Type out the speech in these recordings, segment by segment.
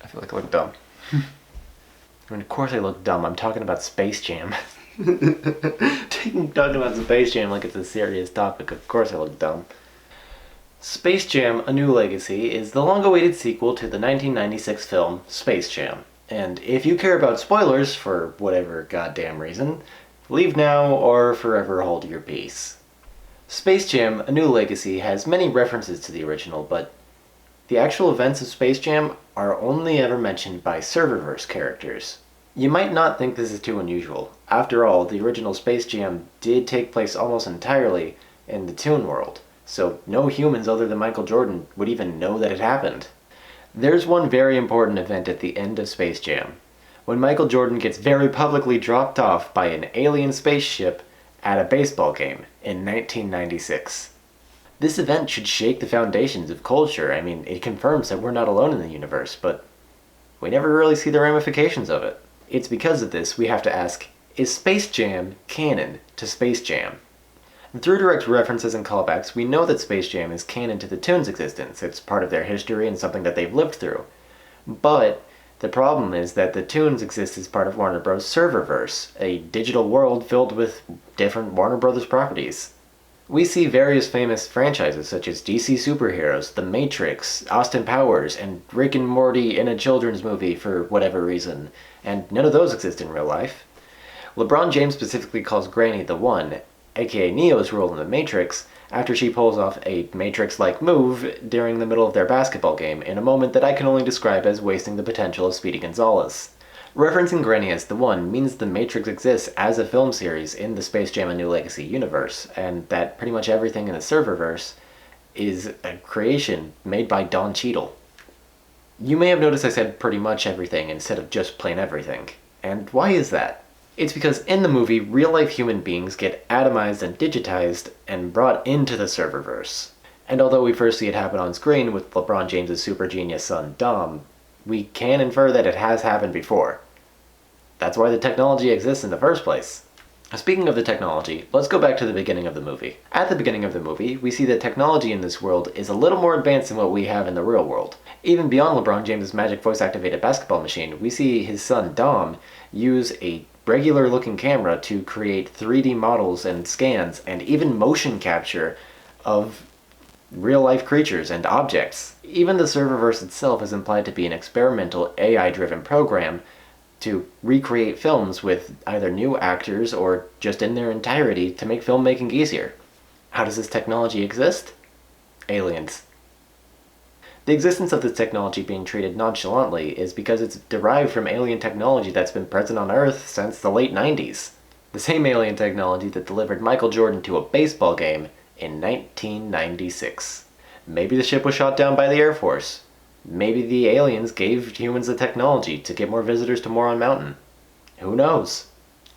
feel like I look dumb. I mean, of course I look dumb. I'm talking about Space Jam. Talking about Space Jam like it's a serious topic. Of course I look dumb. Space Jam: A New Legacy is the long-awaited sequel to the 1996 film Space Jam. And if you care about spoilers for whatever goddamn reason, leave now or forever hold your peace. Space Jam: A New Legacy has many references to the original, but the actual events of Space Jam are only ever mentioned by Serververse characters. You might not think this is too unusual. After all, the original Space Jam did take place almost entirely in the Toon world, so no humans other than Michael Jordan would even know that it happened. There's one very important event at the end of Space Jam, when Michael Jordan gets very publicly dropped off by an alien spaceship at a baseball game in 1996. This event should shake the foundations of culture. I mean, it confirms that we're not alone in the universe, but we never really see the ramifications of it. It's because of this we have to ask, is Space Jam canon to Space Jam? Through direct references and callbacks, we know that Space Jam is canon to the Toons' existence. It's part of their history and something that they've lived through. But the problem is that the Toons exist as part of Warner Bros. Serververse, a digital world filled with different Warner Bros. Properties. We see various famous franchises such as DC Superheroes, The Matrix, Austin Powers, and Rick and Morty in a children's movie for whatever reason, and none of those exist in real life. LeBron James specifically calls Granny the One, aka Neo's role in The Matrix, after she pulls off a Matrix-like move during the middle of their basketball game in a moment that I can only describe as wasting the potential of Speedy Gonzalez. Referencing Granny as the One means The Matrix exists as a film series in the Space Jam: A New Legacy universe, and that pretty much everything in the Serververse is a creation made by Don Cheadle. You may have noticed I said pretty much everything instead of just plain everything. And why is that? It's because in the movie, real-life human beings get atomized and digitized and brought into the Serververse. And although we first see it happen on screen with LeBron James' super genius son Dom, we can infer that it has happened before. That's why the technology exists in the first place. Speaking of the technology, let's go back to the beginning of the movie. At the beginning of the movie, we see that technology in this world is a little more advanced than what we have in the real world. Even beyond LeBron James' magic voice-activated basketball machine, we see his son Dom use a regular-looking camera to create 3D models and scans and even motion capture of real-life creatures and objects. Even the Serververse itself is implied to be an experimental AI-driven program to recreate films with either new actors or just in their entirety to make filmmaking easier. How does this technology exist? Aliens. The existence of this technology being treated nonchalantly is because it's derived from alien technology that's been present on Earth since the late 90s. The same alien technology that delivered Michael Jordan to a baseball game in 1996. Maybe the ship was shot down by the Air Force. Maybe the aliens gave humans the technology to get more visitors to Moron Mountain. Who knows?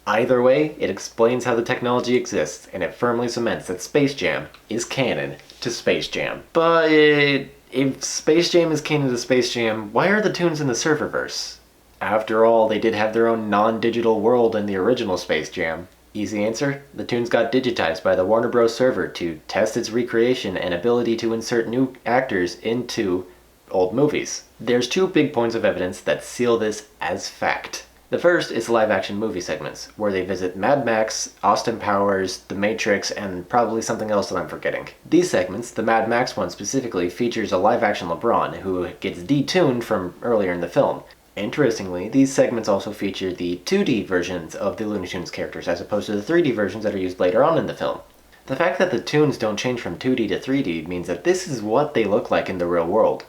Either way, it explains how the technology exists, and it firmly cements that Space Jam is canon to Space Jam. But if Space Jam is canon to Space Jam, why are the Toons in the Serververse? After all, they did have their own non-digital world in the original Space Jam. Easy answer, the Toons got digitized by the Warner Bros. Server to test its recreation and ability to insert new actors into old movies. There's two big points of evidence that seal this as fact. The first is live-action movie segments, where they visit Mad Max, Austin Powers, The Matrix, and probably something else that I'm forgetting. These segments, the Mad Max one specifically, features a live-action LeBron who gets detuned from earlier in the film. Interestingly, these segments also feature the 2D versions of the Looney Tunes characters as opposed to the 3D versions that are used later on in the film. The fact that the Toons don't change from 2D to 3D means that this is what they look like in the real world.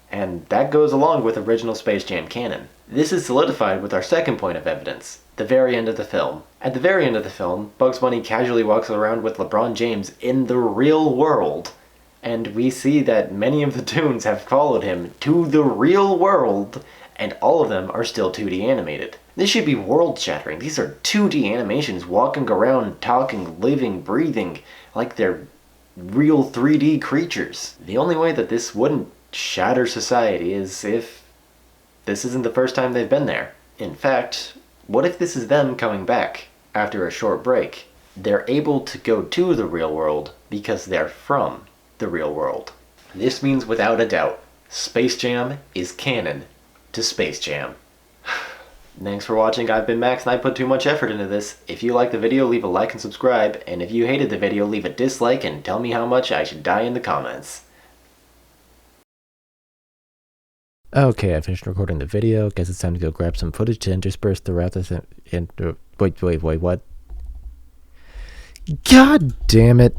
And that goes along with original Space Jam canon. This is solidified with our second point of evidence, the very end of the film. At the very end of the film, Bugs Bunny casually walks around with LeBron James in the real world. And we see that many of the Toons have followed him to the real world, and all of them are still 2D animated. This should be world-shattering. These are 2D animations walking around, talking, living, breathing, like they're real 3D creatures. The only way that this wouldn't shatter society is if this isn't the first time they've been there. In fact, what if this is them coming back after a short break? They're able to go to the real world because they're from the real world. This means without a doubt, Space Jam is canon to Space Jam. Thanks for watching. I've been Max and I put too much effort into this. If you liked the video, leave a like and subscribe. And if you hated the video, leave a dislike and tell me how much I should die in the comments. Okay, I finished recording the video. Guess it's time to go grab some footage to intersperse throughout this. Wait, what? God damn it!